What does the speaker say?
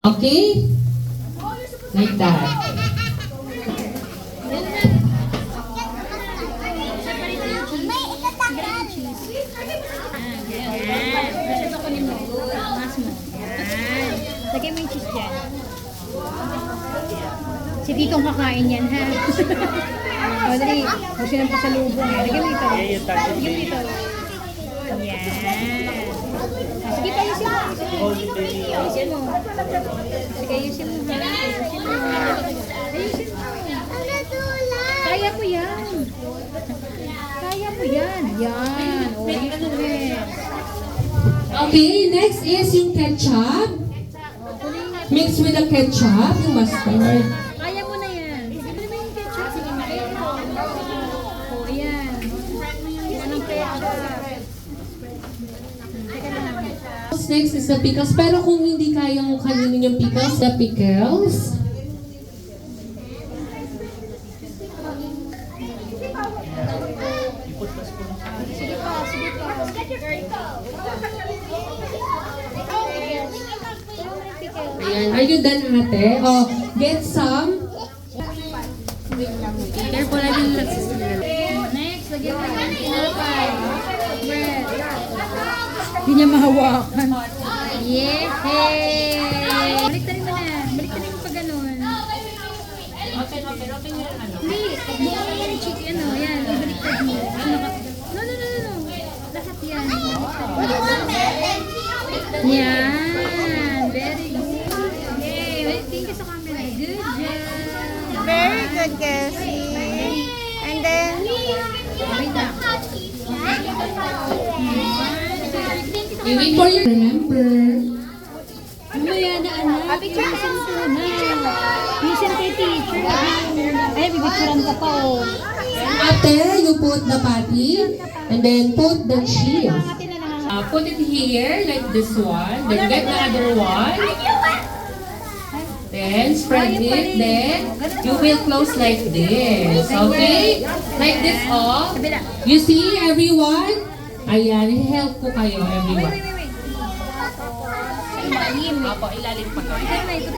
Okay? Like that. Lagay mo yung cheese dyan. Si Titong kakain yan, ha? O, dali. Gusto nang pasalubong. Lagay mo ito. Lagay mo ito. Yan. Sige, ayusin mo. Ayusin mo. Sige, ayusin mo. Ayusin mo. Ayusin mo. Kaya mo yan. Kaya mo yan. Yan. O, ayusin mo yan. Okay, next is yung ketchup. Mix with the ketchup, yung mustard. Kaya mo na yan. Sige mo naman yung ketchup. Sige na. O, ayan. Yan ang ketchup. Teka lang. Next is the pickles. Pero kung hindi kayang kainin yung pickles, the pickles. Sige pa, sige pa. Ayan. Are you done, ate? Oh, get some. Careful, I didn't let Next, lagyan mo yung tinapay. Bread. Hindi niya mahawakan. Yehey! Baliktarin mo na. Baliktarin mo pa ganun. Hindi. Buka mo yung chicken. Yan, ibaliktad mo. No. Lahat yan. Yan. Very good. Yay. Thank you sa camera. Good job. Very good, Cassie. And then, Wait lang. You wait for your remember. Mamaya na anak. Listen ko na. Listen kay teacher. Ay, bibicturan ka pa oh. Ate, you put the patty and then put the cheese. Atin na lang. Put it here like this one. Then get the other one. Then spread it. Then you will close like this. Okay? Like this all. Kabila. You see everyone? Ayan, help ko kayo everyone. Wait. Ilalim. Apo, ilalim pa. Ito na ito.